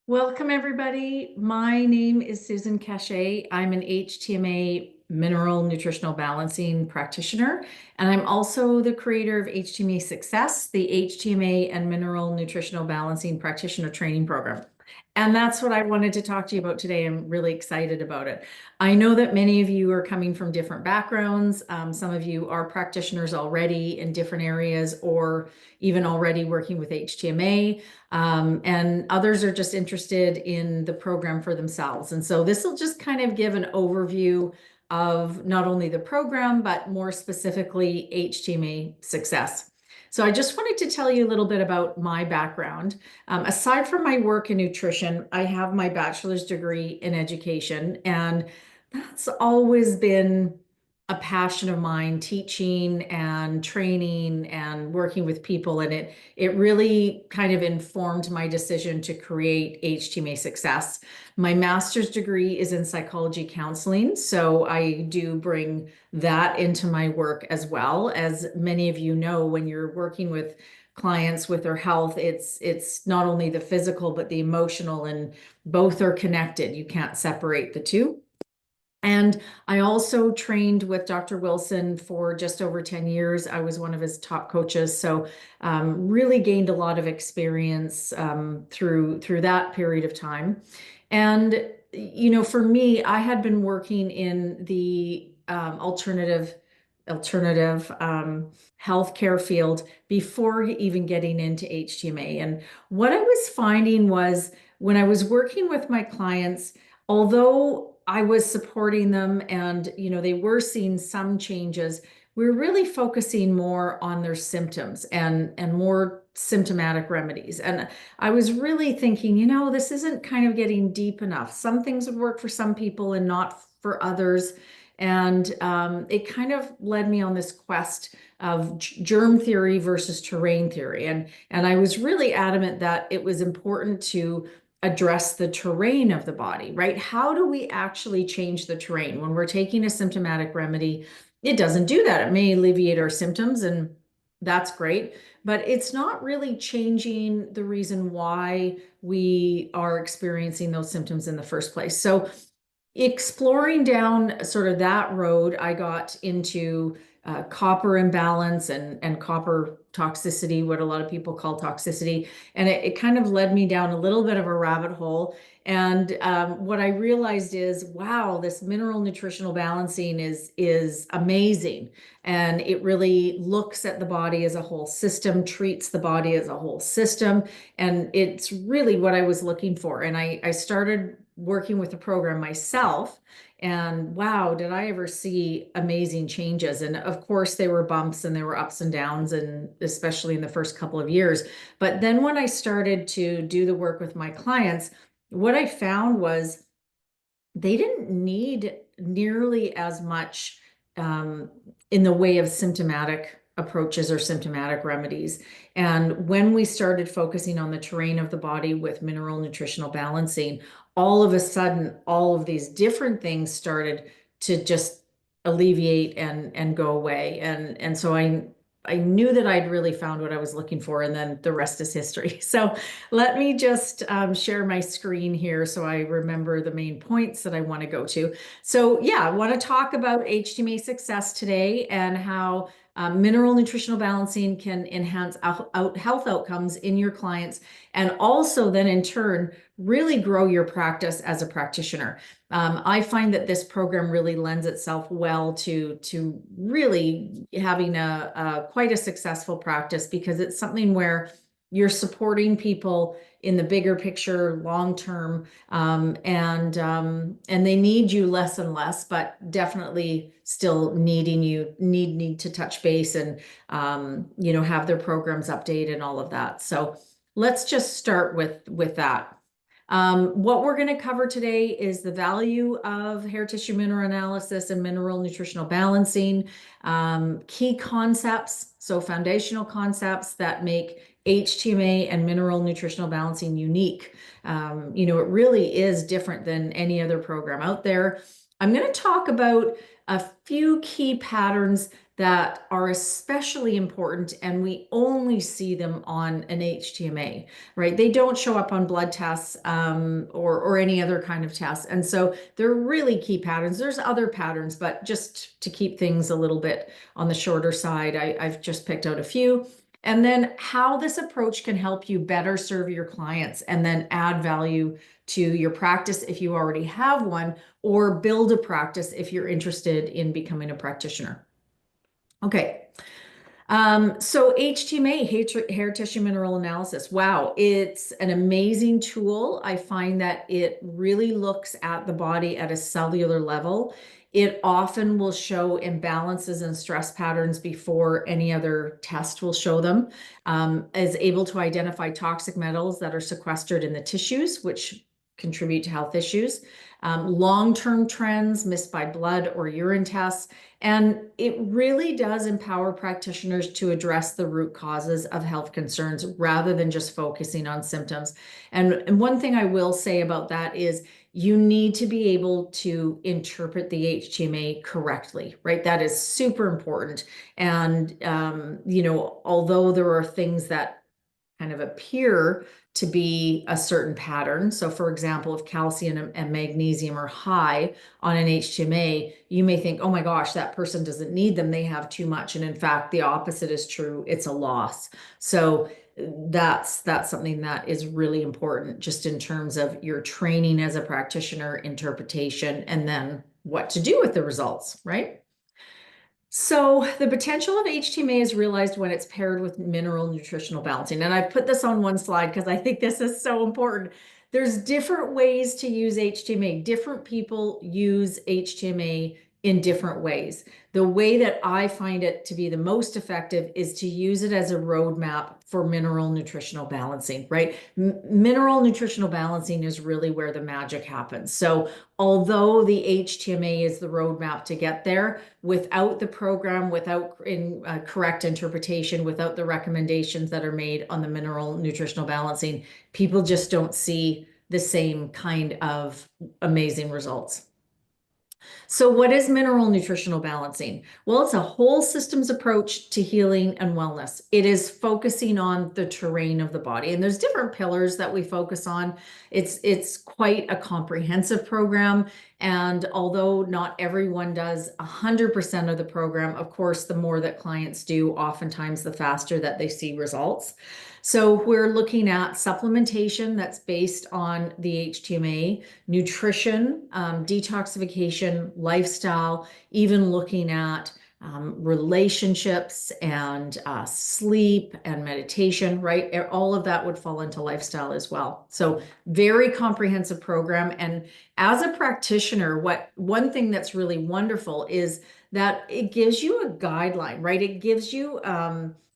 Welcome, everybody. My name is Susan Cachay. I'm an HTMA Mineral Nutritional Balancing practitioner, and I'm also the creator of HTMA Success, the HTMA and Mineral Nutritional Balancing Practitioner Training Program. And that's what I wanted to talk to you about today. I'm really excited about it. I know that many of you are coming from different backgrounds. Some of you are practitioners already in different areas or even already working with HTMA. And others are just interested in the program for themselves. And so this will just kind of give an overview of not only the program, but more specifically HTMA Success. So I just wanted to tell you a little bit about my background. Aside from my work in nutrition, I have my bachelor's degree in education, and that's always been a passion of mine, teaching and training and working with people. And it really kind of informed my decision to create HTMA Success. My master's degree is in psychology counseling, so I do bring that into my work as well. As many of you know, when you're working with clients with their health, it's not only the physical, but the emotional, and both are connected. You can't separate the two. And I also trained with Dr. Wilson for just over 10 years. I was one of his top coaches. So really gained a lot of experience through that period of time. And, you know, for me, I had been working in the alternative healthcare field before even getting into HTMA. And what I was finding was when I was working with my clients, although I was supporting them and, you know, they were seeing some changes, we were really focusing more on their symptoms and more symptomatic remedies. And I was really thinking, you know, this isn't kind of getting deep enough. Some things would work for some people and not for others. And it kind of led me on this quest of germ theory versus terrain theory. And I was really adamant that it was important to address the terrain of the body, right? How do we actually change the terrain? When we're taking a symptomatic remedy, it doesn't do that. It may alleviate our symptoms, and that's great, but it's not really changing the reason why we are experiencing those symptoms in the first place. So exploring down sort of that road, I got into copper imbalance and copper toxicity, what a lot of people call toxicity. And it kind of led me down a little bit of a rabbit hole. And what I realized is, wow, this mineral nutritional balancing is amazing. And it really looks at the body as a whole system, treats the body as a whole system. And it's really what I was looking for. And I started working with the program myself, and wow, did I ever see amazing changes. And of course there were bumps and there were ups and downs, and especially in the first couple of years. But then when I started to do the work with my clients, what I found was they didn't need nearly as much in the way of symptomatic approaches or symptomatic remedies. And when we started focusing on the terrain of the body with mineral nutritional balancing, all of a sudden, all of these different things started to just alleviate and go away. And so I knew that I'd really found what I was looking for, and then the rest is history. So let me just share my screen here so I remember the main points that I want to go to. So yeah, I want to talk about HTMA Success today and how mineral nutritional balancing can enhance health outcomes in your clients, and also then in turn really grow your practice as a practitioner. I find that this program really lends itself well to really having a quite a successful practice, because it's something where you're supporting people in the bigger picture, long term, and they need you less and less, but definitely still needing you, need to touch base and you know, have their programs updated and all of that. So let's just start with that. What we're going to cover today is the value of hair tissue mineral analysis and mineral nutritional balancing, key concepts, so foundational concepts that make HTMA and mineral nutritional balancing unique. You know, it really is different than any other program out there. I'm going to talk about a few key patterns that are especially important, and we only see them on an HTMA, right? They don't show up on blood tests or any other kind of tests. And so they're really key patterns. There's other patterns, but just to keep things a little bit on the shorter side, I've just picked out a few. And then how this approach can help you better serve your clients and then add value to your practice if you already have one, or build a practice if you're interested in becoming a practitioner. Okay. So HTMA, hair tissue mineral analysis. Wow, it's an amazing tool. I find that it really looks at the body at a cellular level. It often will show imbalances and stress patterns before any other test will show them. Is able to identify toxic metals that are sequestered in the tissues, which contribute to health issues. Long-term trends missed by blood or urine tests. And it really does empower practitioners to address the root causes of health concerns rather than just focusing on symptoms. And one thing I will say about that is you need to be able to interpret the HTMA correctly, right? That is super important. And, although there are things that kind of appear to be a certain pattern. So for example, if calcium and magnesium are high on an HTMA, you may think, oh my gosh, that person doesn't need them. They have too much. And in fact, the opposite is true. It's a loss. So that's something that is really important just in terms of your training as a practitioner, interpretation, and then what to do with the results, right? So the potential of HTMA is realized when it's paired with mineral nutritional balancing. And I put this on one slide because I think this is so important. There's different ways to use HTMA. Different people use HTMA in different ways. The way that I find it to be the most effective is to use it as a roadmap for mineral nutritional balancing, right? Mineral nutritional balancing is really where the magic happens. So although the HTMA is the roadmap to get there, without the program, without correct interpretation, without the recommendations that are made on the mineral nutritional balancing, people just don't see the same kind of amazing results. So what is mineral nutritional balancing? Well, it's a whole systems approach to healing and wellness. It is focusing on the terrain of the body. And there's different pillars that we focus on. It's quite a comprehensive program. And although not everyone does 100% of the program, of course, the more that clients do, oftentimes the faster that they see results. So we're looking at supplementation that's based on the HTMA, nutrition, detoxification, lifestyle, even looking at relationships and sleep and meditation, right? All of that would fall into lifestyle as well. So very comprehensive program. And as a practitioner, one thing that's really wonderful is that it gives you a guideline, right? It gives you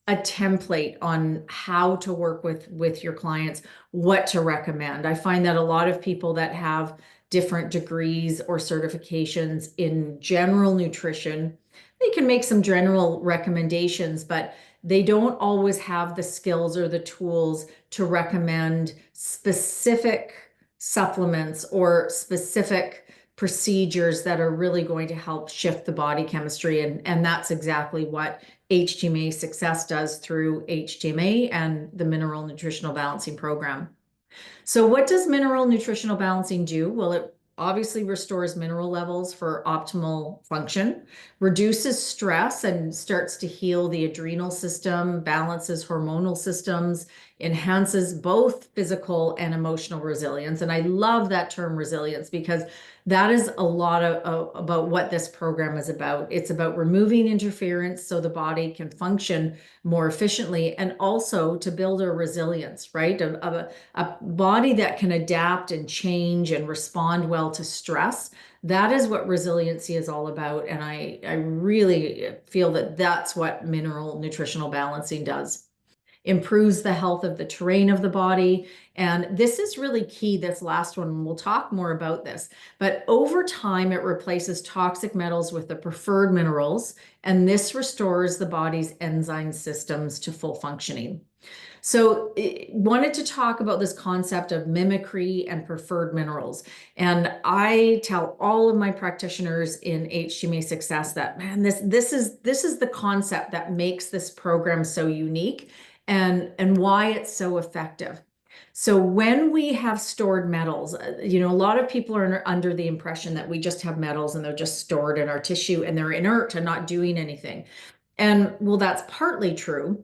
a template on how to work with your clients, what to recommend. I find that a lot of people that have different degrees or certifications in general nutrition, they can make some general recommendations, but they don't always have the skills or the tools to recommend specific supplements or specific procedures that are really going to help shift the body chemistry. And that's exactly what HTMA Success does through HTMA and the Mineral Nutritional Balancing Program. So what does mineral nutritional balancing do? Well, it obviously restores mineral levels for optimal function, reduces stress and starts to heal the adrenal system, balances hormonal systems, enhances both physical and emotional resilience. And I love that term resilience because that is a lot about what this program is about. It's about removing interference so the body can function more efficiently, and also to build a resilience, right? A body that can adapt and change and respond well to stress. That is what resiliency is all about. And I really feel that that's what mineral nutritional balancing does. Improves the health of the terrain of the body. And this is really key, this last one, and we'll talk more about this. But over time, it replaces toxic metals with the preferred minerals, and this restores the body's enzyme systems to full functioning. So wanted to talk about this concept of mimicry and preferred minerals. And I tell all of my practitioners in HTMA success that, man, this is the concept that makes this program so unique and why it's so effective. So when we have stored metals, a lot of people are under the impression that we just have metals and they're just stored in our tissue and they're inert and not doing anything. And well, that's partly true.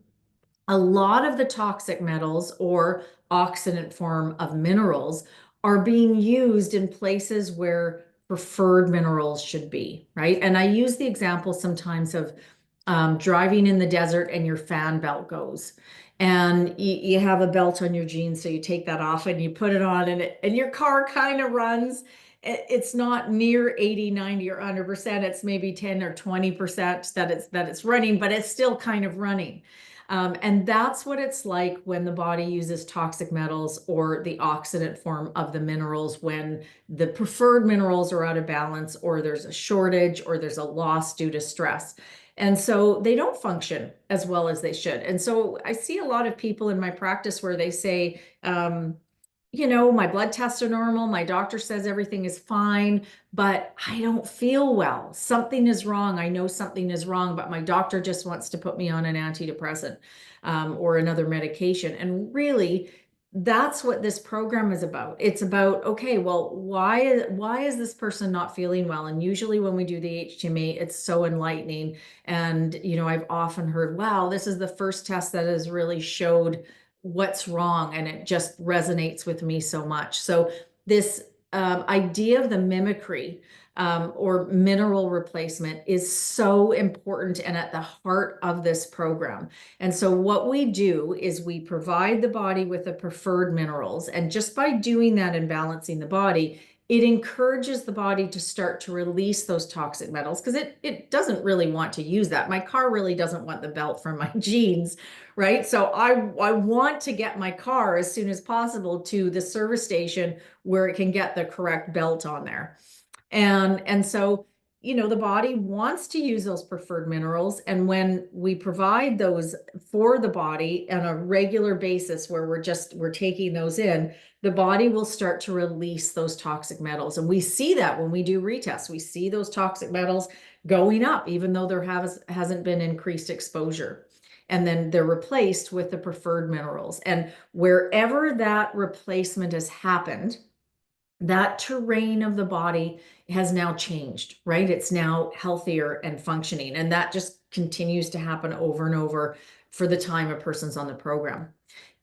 A lot of the toxic metals or oxidant form of minerals are being used in places where preferred minerals should be, right? And I use the example sometimes of driving in the desert and your fan belt goes. And you have a belt on your jeans, so you take that off and you put it on, and your car kind of runs. It's not near 80, 90, or 100%. It's maybe 10 or 20% that it's running, but it's still kind of running. And that's what it's like when the body uses toxic metals or the oxidant form of the minerals, when the preferred minerals are out of balance, or there's a shortage, or there's a loss due to stress. And so they don't function as well as they should. And so I see a lot of people in my practice where they say, my blood tests are normal. My doctor says everything is fine, but I don't feel well. Something is wrong. I know something is wrong, but my doctor just wants to put me on an antidepressant or another medication. And really, that's what this program is about. It's about, okay, well, why is this person not feeling well? And usually when we do the HTMA, it's so enlightening. And, I've often heard, wow, this is the first test that has really showed what's wrong, and it just resonates with me so much. So this idea of the mimicry or mineral replacement is so important and at the heart of this program. And so what we do is we provide the body with the preferred minerals, and just by doing that and balancing the body, it encourages the body to start to release those toxic metals, because it doesn't really want to use that. My car really doesn't want the belt from my jeans, right? So I want to get my car as soon as possible to the service station where it can get the correct belt on there. And so, the body wants to use those preferred minerals. And when we provide those for the body on a regular basis, where we're taking those in, the body will start to release those toxic metals. And we see that when we do retests, we see those toxic metals going up, even though there hasn't been increased exposure. And then they're replaced with the preferred minerals. And wherever that replacement has happened, that terrain of the body has now changed, right? It's now healthier and functioning. And that just continues to happen over and over for the time a person's on the program.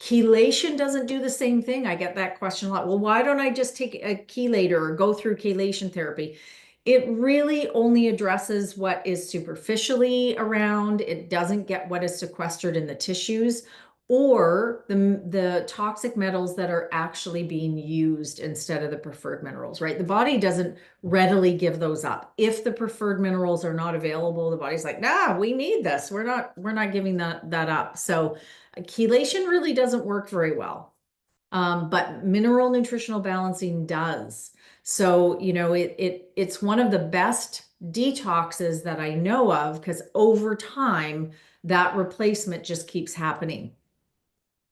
Chelation doesn't do the same thing. I get that question a lot. Well, why don't I just take a chelator or go through chelation therapy? It really only addresses what is superficially around. It doesn't get what is sequestered in the tissues, or the toxic metals that are actually being used instead of the preferred minerals, right? The body doesn't readily give those up. If the preferred minerals are not available, the body's like, nah, we need this. We're not giving that up. So chelation really doesn't work very well. But mineral nutritional balancing does. So, it's one of the best detoxes that I know of, because over time, that replacement just keeps happening.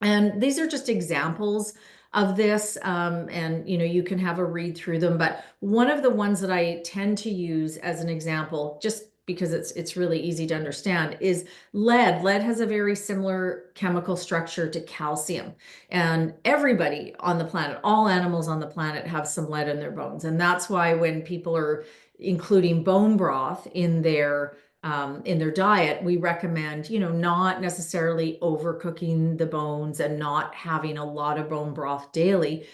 And these are just examples of this, and you can have a read through them. But one of the ones that I tend to use as an example, just because it's really easy to understand, is lead. Lead has a very similar chemical structure to calcium. And everybody on the planet, all animals on the planet, have some lead in their bones. And that's why when people are including bone broth in their diet, we recommend, not necessarily overcooking the bones and not having a lot of bone broth daily,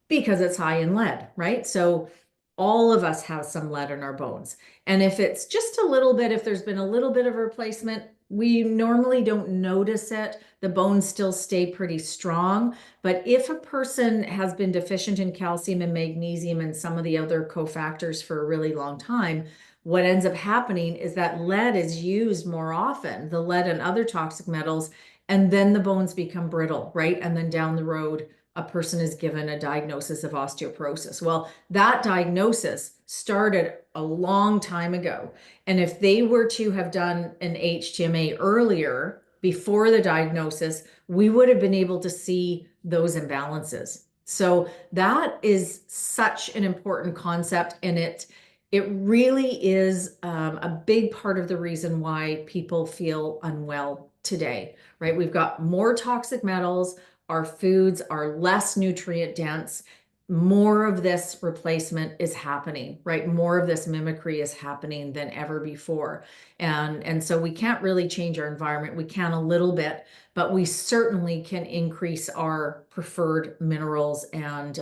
because it's high in lead, right? So all of us have some lead in our bones. And if it's just a little bit, if there's been a little bit of replacement, we normally don't notice it. The bones still stay pretty strong. But if a person has been deficient in calcium and magnesium and some of the other cofactors for a really long time, what ends up happening is that lead is used more often, the lead and other toxic metals, and then the bones become brittle, right? And then down the road, a person is given a diagnosis of osteoporosis. Well, that diagnosis started a long time ago. And if they were to have done an HTMA earlier, before the diagnosis, we would have been able to see those imbalances. So that is such an important concept, and it really is a big part of the reason why people feel unwell today, right? We've got more toxic metals, our foods are less nutrient dense, more of this replacement is happening, right? More of this mimicry is happening than ever before. And so we can't really change our environment. We can a little bit, but we certainly can increase our preferred minerals and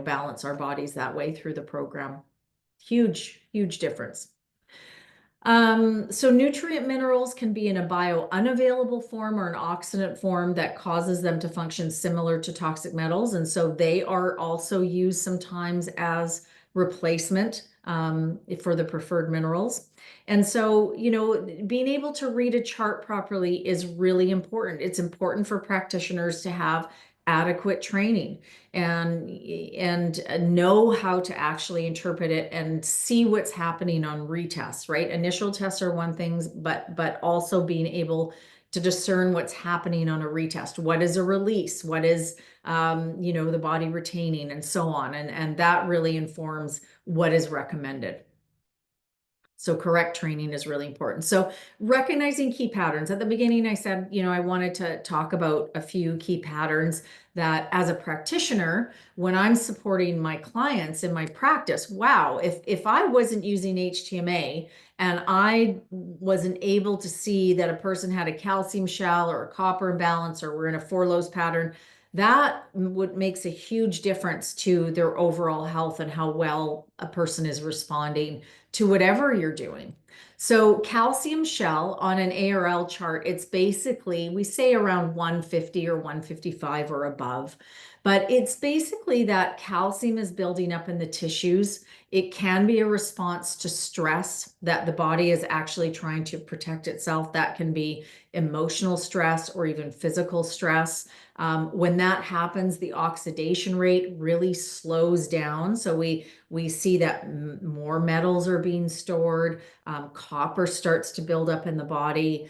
balance our bodies that way through the program. Huge, huge difference. So nutrient minerals can be in a bio-unavailable form or an oxidant form that causes them to function similar to toxic metals. And so they are also used sometimes as replacement for the preferred minerals. And so, being able to read a chart properly is really important. It's important for practitioners to have adequate training and know how to actually interpret it and see what's happening on retests, right? Initial tests are one thing, but also being able to discern what's happening on a retest. What is a release? What is the body retaining, and so on. And that really informs what is recommended. So correct training is really important. So recognizing key patterns. At the beginning, I said, I wanted to talk about a few key patterns that as a practitioner, when I'm supporting my clients in my practice, wow, if I wasn't using HTMA and I wasn't able to see that a person had a calcium shell or a copper imbalance or we're in a four lows pattern, that makes a huge difference to their overall health and how well a person is responding to whatever you're doing. So calcium shell on an ARL chart, it's basically, we say around 150 or 155 or above, but it's basically that calcium is building up in the tissues. It can be a response to stress that the body is actually trying to protect itself. That can be emotional stress or even physical stress. When that happens, the oxidation rate really slows down. So we see that more metals are being stored. Copper starts to build up in the body.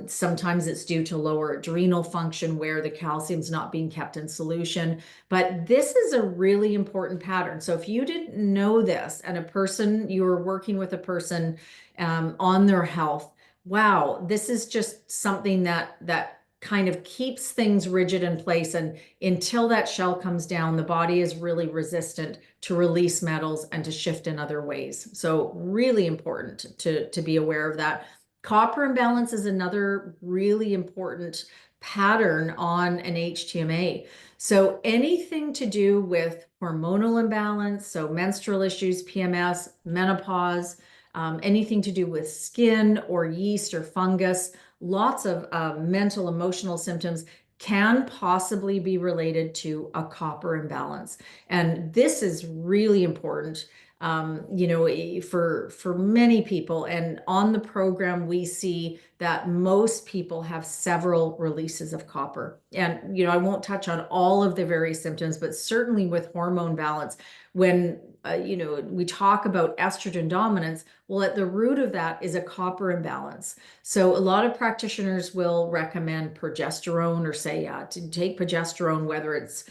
Sometimes it's due to lower adrenal function where the calcium's not being kept in solution. But this is a really important pattern. So if you didn't know this and you were working with a person on their health, wow, this is just something that kind of keeps things rigid in place. And until that shell comes down, the body is really resistant to release metals and to shift in other ways. So really important to be aware of that. Copper imbalance is another really important pattern on an HTMA. So anything to do with hormonal imbalance, so menstrual issues, PMS, menopause, anything to do with skin or yeast or fungus, lots of mental, emotional symptoms can possibly be related to a copper imbalance. And this is really important, for many people. And on the program, we see that most people have several releases of copper. And, I won't touch on all of the various symptoms, but certainly with hormone balance, when we talk about estrogen dominance, well, at the root of that is a copper imbalance. So a lot of practitioners will recommend progesterone or say to take progesterone, whether it's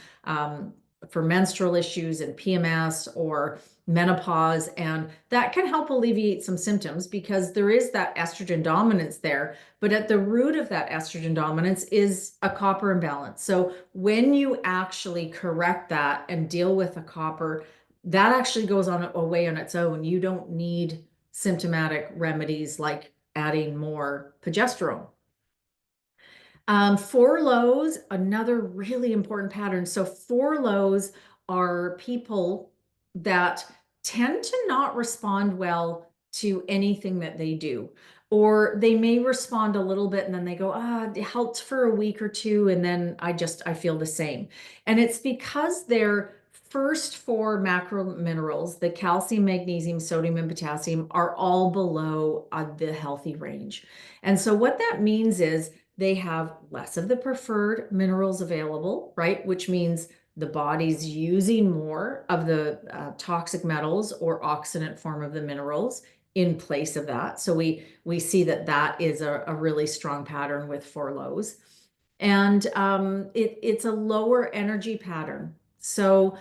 for menstrual issues and PMS or menopause, and that can help alleviate some symptoms because there is that estrogen dominance there, but at the root of that estrogen dominance is a copper imbalance. So when you actually correct that and deal with the copper, that actually goes away on its own. You don't need symptomatic remedies like adding more progesterone. Four lows, another really important pattern. So four lows are people that tend to not respond well to anything that they do. Or they may respond a little bit and then they go, it helped for a week or two, and then I feel the same. And it's because their first four macro minerals, the calcium, magnesium, sodium, and potassium, are all below the healthy range. And so what that means is they have less of the preferred minerals available, right? Which means the body's using more of the toxic metals or oxidant form of the minerals in place of that. So we see that that is a really strong pattern with four lows. And it's a lower energy pattern. So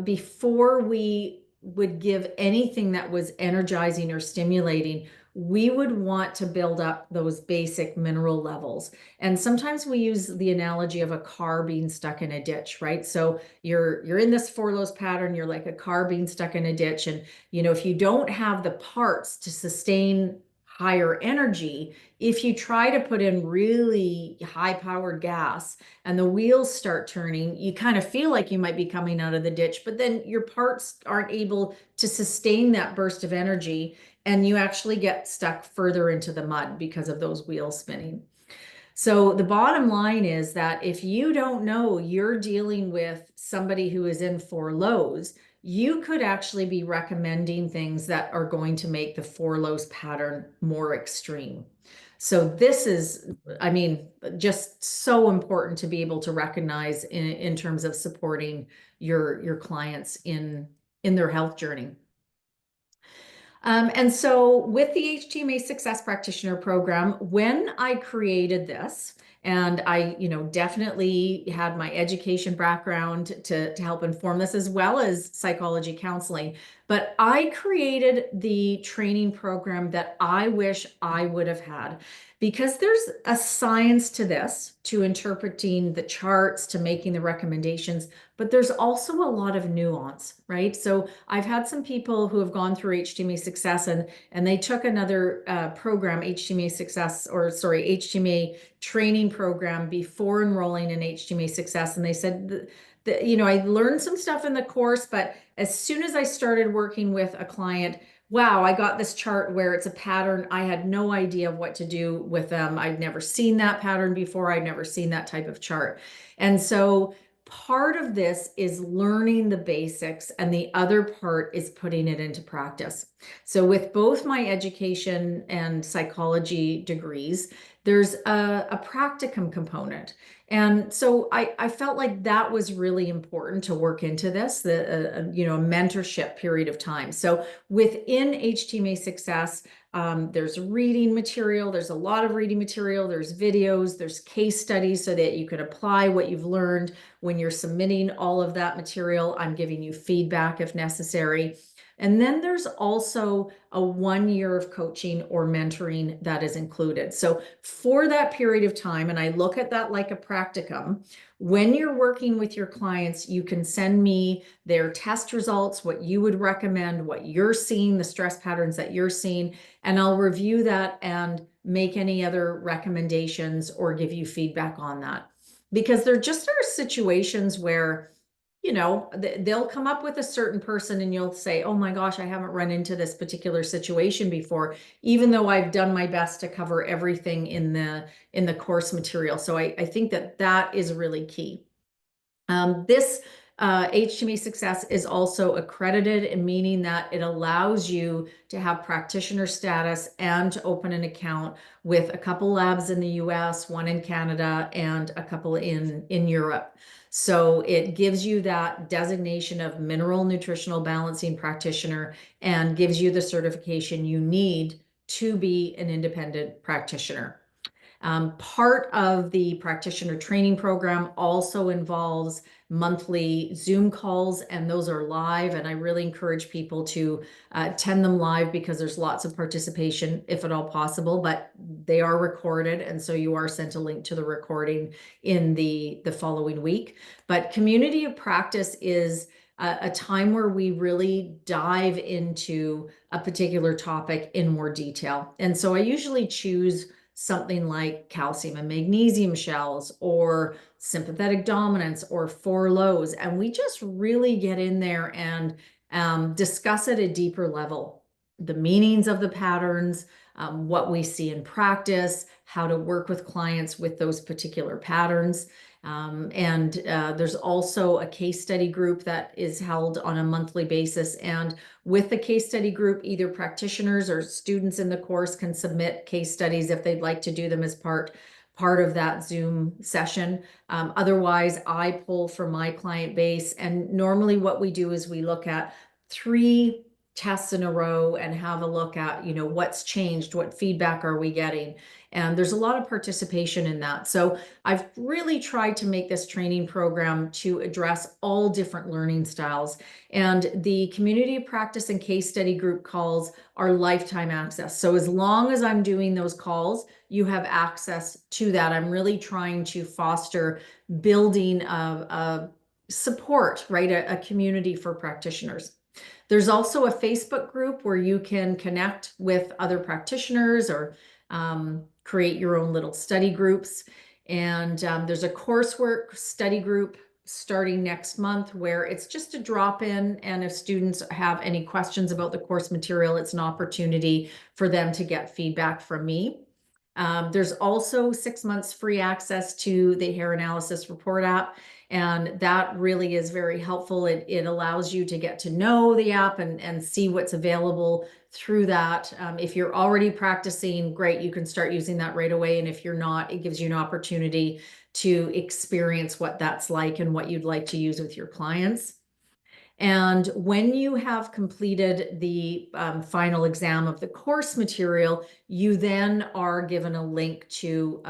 before we would give anything that was energizing or stimulating, we would want to build up those basic mineral levels. And sometimes we use the analogy of a car being stuck in a ditch, right? So you're in this four lows pattern, you're like a car being stuck in a ditch. And if you don't have the parts to sustain higher energy, if you try to put in really high powered gas and the wheels start turning, you kind of feel like you might be coming out of the ditch, but then your parts aren't able to sustain that burst of energy, and you actually get stuck further into the mud because of those wheels spinning. So the bottom line is that if you don't know you're dealing with somebody who is in four lows, you could actually be recommending things that are going to make the four lows pattern more extreme. So this is, I mean, just so important to be able to recognize in terms of supporting your clients in their health journey. And so with the HTMA Success Practitioner Program, when I created this, and I, definitely had my education background to help inform this, as well as psychology counseling, but I created the training program that I wish I would have had, because there's a science to this, to interpreting the charts, to making the recommendations, but there's also a lot of nuance, right? So I've had some people who have gone through HTMA Success and they took another program, HTMA Success, or sorry, HTMA training program before enrolling in HTMA Success. And they said, I learned some stuff in the course, but as soon as I started working with a client, wow, I got this chart where it's a pattern. I had no idea what to do with them. I'd never seen that pattern before. I'd never seen that type of chart. And so part of this is learning the basics, and the other part is putting it into practice. So with both my education and psychology degrees, there's a practicum component. And so I felt like that was really important to work into this, a mentorship period of time. So within HTMA Success, there's reading material, there's a lot of reading material, there's videos, there's case studies so that you can apply what you've learned. When you're submitting all of that material, I'm giving you feedback if necessary. And then there's also a 1 year of coaching or mentoring that is included. So for that period of time, and I look at that like a practicum, when you're working with your clients, you can send me their test results, what you would recommend, what you're seeing, the stress patterns that you're seeing, and I'll review that and make any other recommendations or give you feedback on that. Because there just are situations where they'll come up with a certain person and you'll say, oh my gosh, I haven't run into this particular situation before, even though I've done my best to cover everything in the course material. So I think that is really key. This HTMA Success is also accredited, meaning that it allows you to have practitioner status and to open an account with a couple labs in the US, one in Canada, and a couple in Europe. So it gives you that designation of mineral nutritional balancing practitioner and gives you the certification you need to be an independent practitioner. Part of the practitioner training program also involves monthly Zoom calls, and those are live. And I really encourage people to attend them live because there's lots of participation, if at all possible, but they are recorded. And so you are sent a link to the recording in the following week. But community of practice is a time where we really dive into a particular topic in more detail. And so I usually choose something like calcium and magnesium shells or sympathetic dominance or four lows. And we just really get in there and discuss at a deeper level the meanings of the patterns, what we see in practice, how to work with clients with those particular patterns. There's also a case study group that is held on a monthly basis. And with the case study group, either practitioners or students in the course can submit case studies if they'd like to do them as part of that Zoom session. Otherwise, I pull from my client base. And normally what we do is we look at 3 tests in a row and have a look at, what's changed, what feedback are we getting? And there's a lot of participation in that. So I've really tried to make this training program to address all different learning styles. And the community of practice and case study group calls are lifetime access. So as long as I'm doing those calls, you have access to that. I'm really trying to foster building a support, right? A community for practitioners. There's also a Facebook group where you can connect with other practitioners or create your own little study groups. And there's a coursework study group starting next month where it's just a drop in. And if students have any questions about the course material, it's an opportunity for them to get feedback from me. There's also 6 months free access to the hair analysis report app. And that really is very helpful. It allows you to get to know the app and see what's available through that. If you're already practicing, great, you can start using that right away. And if you're not, it gives you an opportunity to experience what that's like and what you'd like to use with your clients. And when you have completed the final exam of the course material, you then are given a link to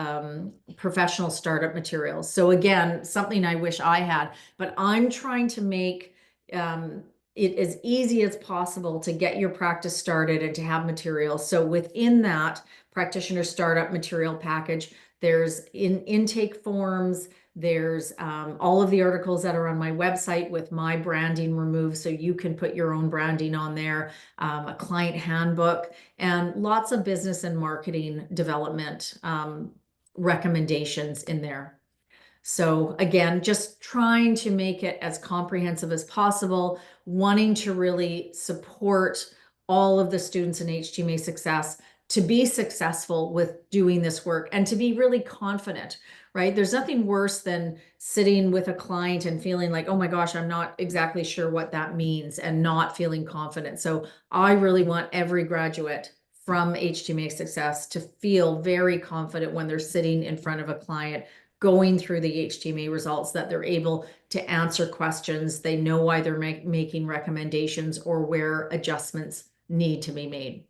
professional startup materials. So again, something I wish I had, but I'm trying to make it as easy as possible to get your practice started and to have materials. So within that practitioner startup material package, there's intake forms, there's all of the articles that are on my website with my branding removed, so you can put your own branding on there, a client handbook, and lots of business and marketing development recommendations in there. So again, just trying to make it as comprehensive as possible, wanting to really support all of the students in HTMA success to be successful with doing this work and to be really confident, right? There's nothing worse than sitting with a client and feeling like, oh my gosh, I'm not exactly sure what that means, and not feeling confident. So I really want every graduate from HTMA success to feel very confident when they're sitting in front of a client going through the HTMA results, that they're able to answer questions. They know why they're making recommendations or where adjustments need to be made.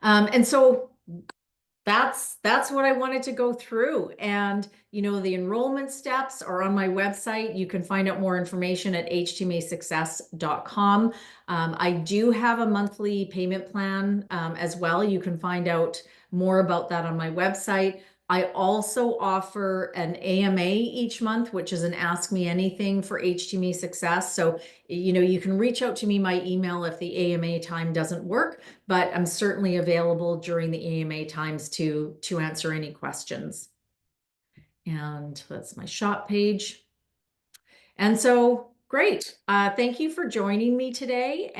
And so that's what I wanted to go through. And, the enrollment steps are on my website. You can find out more information at htmasuccess.com. I do have a monthly payment plan as well. You can find out more about that on my website. I also offer an AMA each month, which is an Ask Me Anything for HTMA Success. So, you can reach out to me by email if the AMA time doesn't work, but I'm certainly available during the AMA times to answer any questions. And that's my shop page. And so, great. Thank you for joining me today.